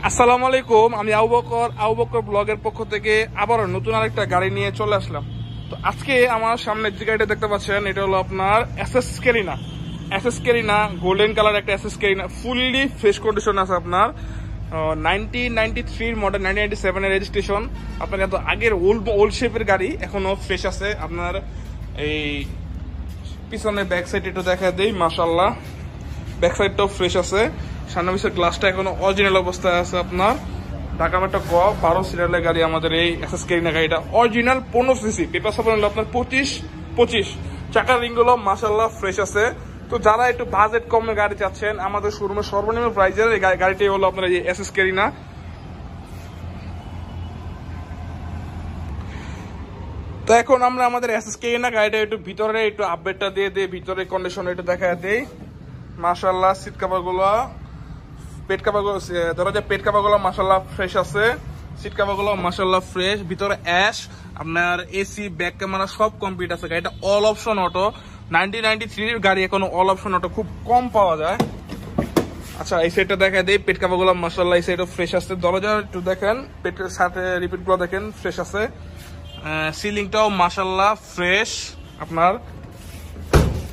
আসসালামু আলাইকুম। আমি আবু বকর ব্লগের পক্ষ থেকে আবার নতুন আরেকটা গাড়ি নিয়ে চলে আসলাম। তো আজকে আমার সামনে যে গাড়িটা দেখতে পাচ্ছেন এটা হলো আপনার এসএস কেরিনা গোল্ডেন কালার একটা এসএস কেরিনা, ফুললি ফ্রেশ কন্ডিশন আছে আপনার। 1993 মডেল, 1997 এর রেজিস্ট্রেশন। আপনার এত আগের ওল্ড শেপের গাড়ি এখনো ফ্রেশ আছে। আপনার এই পিছনের ব্যাক সাইড একটু দেখা দেই, মাশাআল্লাহ ব্যাক সাইডটাও ফ্রেশ আছে। সামনে পিছের গ্লাসটা এখনো অরিজিনাল অবস্থায় আছে। আপনার ঢাকা মেট্রো 12 সিরিয়ালের গাড়ি আমাদের এই এসএস কেরিনা গাড়িটা, অরিজিনাল 15 সিসি। পেপার সাপোর্ট হলো আপনার 25 চাকার রিংগুলো মাশাআল্লাহ ফ্রেশ আছে। তো যারা একটু বাজেট কমে গাড়ি চাচ্ছেন, আমাদের শোরুমের সর্বনিম্ন প্রাইজের এই গাড়িটাই হলো আপনার এই এসএস কেরিনা। তো এখন আমরা আমাদের এসএস কেরিনা গাড়িটা একটু ভিতরে একটু আপডেটটা দিয়ে দিই, ভিতরে কন্ডিশন একটু দেখা দেই। মাশাআল্লাহ সিট কভার গুলো, পেট কভার গুলো, দরজা পেট কভার গুলো মাশাআল্লাহ ফ্রেশ আছে। সিট কভার গুলো মাশাআল্লাহ ফ্রেশ। ভিতরে অ্যাশ, আপনার এসি, ব্যাক ক্যামেরা সব কমপ্লিট আছে। গাড়িটা অল অপশন অটো, 1993 এর গাড়ি, এখনো অল অপশন অটো খুব কম পাওয়া যায়। আচ্ছা, এই সাইডটা দেখা দেই, পেট কভার গুলো মাশাআল্লাহ এই সাইডও ফ্রেশ আছে। দরজা একটু দেখেন, পেটের সাথে রিপিট গুলো দেখেন ফ্রেশ আছে। সিলিংটাও মাশাআল্লাহ ফ্রেশ। আপনার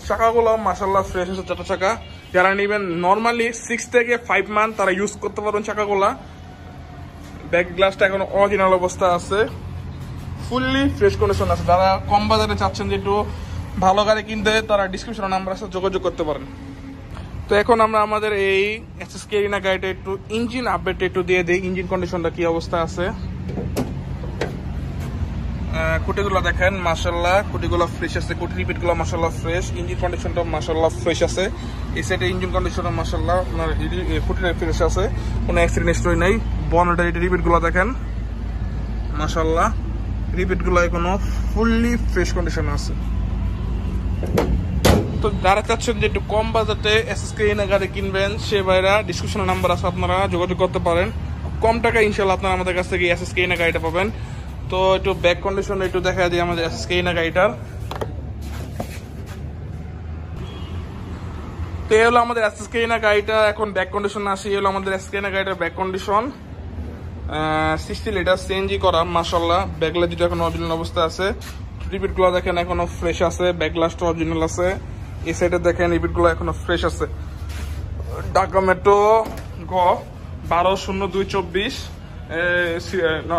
চাকাগুলো মাশাআল্লাহ ফ্রেশ আছে, চারটা চাকা। যারা নেবেন নর্মালি 6 থেকে 5 মান্থ তারা ইউজ করতে পারবেন চাকাগুলা। ব্যাক গ্লাসটা এখন অরিজিনাল অবস্থা আছে, ফুললি ফ্রেশ কন্ডিশন আছে। যারা কম বাজারে চাচ্ছেন যে একটু ভালো গাড়ি কিনতে, তারা ডিসক্রিপশনে নাম্বার আছে, যোগাযোগ করতে পারেন। তো এখন আমরা আমাদের এই এসএস কেরিনা গাড়িটা একটু ইঞ্জিন আপডেট একটু দিয়ে দিই, ইঞ্জিন কন্ডিশনটা কি অবস্থা আছে। খুঁটিগুলো দেখেন মাশাআল্লাহ, খুঁটিগুলো ফ্রেশ আছে, খুঁটি রিপিট গুলো মাশাআল্লাহ ফ্রেশ। ইঞ্জিন কন্ডিশনটা মাশাআল্লাহ ফ্রেশ আছে। এই সাইডে ইঞ্জিন কন্ডিশনটা মাশাআল্লাহ আপনার খুঁটিটা ফ্রেশ আছে, কোনো অ্যাক্সিডেন্ট হিস্টরি নেই। বনেটের রিপিট গুলো দেখেন মাশাআল্লাহ, রিপিট গুলো এখনো ফুললি ফ্রেশ কন্ডিশন আছে। তো যারা চাচ্ছেন যে একটু কম বাজেটে এসএস কেরিনা গাড়ি কিনবেন, সে ভাইরা ডিসক্রিপশনে নাম্বার আছে, আপনারা যোগাযোগ করতে পারেন। কম টাকা ইনশাআল্লাহ আপনারা আমাদের কাছ থেকে এসএস কেরিনা গাড়িটা পাবেন। তো একটু ব্যাক কন্ডিশন একটু দেখা দিই আমাদের এসএস কেরিনা গাড়িটার। তো এই হলো আমাদের এসএস কেরিনা গাড়িটা, এখন ব্যাক কন্ডিশন আসি। এই হলো আমাদের এসএস কেরিনা গাড়িটার ব্যাক কন্ডিশন। 60 লিটার সিএনজি করা মাশাআল্লাহ। ব্যাকলাইট দুটো এখন অরিজিনাল অবস্থা আছে। রিপিট গুলো দেখেন এখনো ফ্রেশ আছে, ব্যাকলাইটটা অরিজিনাল আছে। এই সাইডে দেখেন রিপিট গুলো এখনো ফ্রেশ আছে। ঢাকা মেট্রো 120224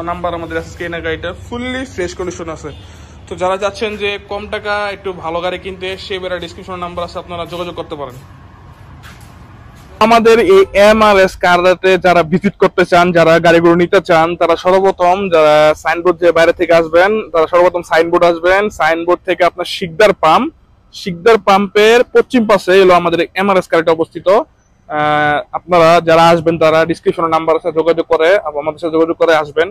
নাম্বার আমাদের এসএস কেরিনা গাড়িটা, ফুললি ফ্রেশ কন্ডিশন আছে। তো যারা যাচ্ছেন যে কম টাকা একটু ভালো গাড়ি কিনতে, সে বেড়া ডিসক্রিপশন নাম্বার আছে, আপনারা যোগাযোগ করতে পারেন। আমাদের এই এমআরএস কারতে যারা ভিজিট করতে চান, যারা গাড়িগুলো নিতে চান, তারা সর্বপ্রথম যারা সাইনবোর্ড যে বাইরে থেকে আসবেন, তারা সর্বপ্রথম সাইনবোর্ড আসবেন। সাইনবোর্ড থেকে আপনার শিকদার পাম্পের পশ্চিম পাশে এলো আমাদের এমআরএস কারটা অবস্থিত। আপনারা যারা আসবেন তারা ডিসক্রিপশনে নাম্বার আছে, যোগাযোগ করে আমাদের সাথে যোগাযোগ করে আসবেন।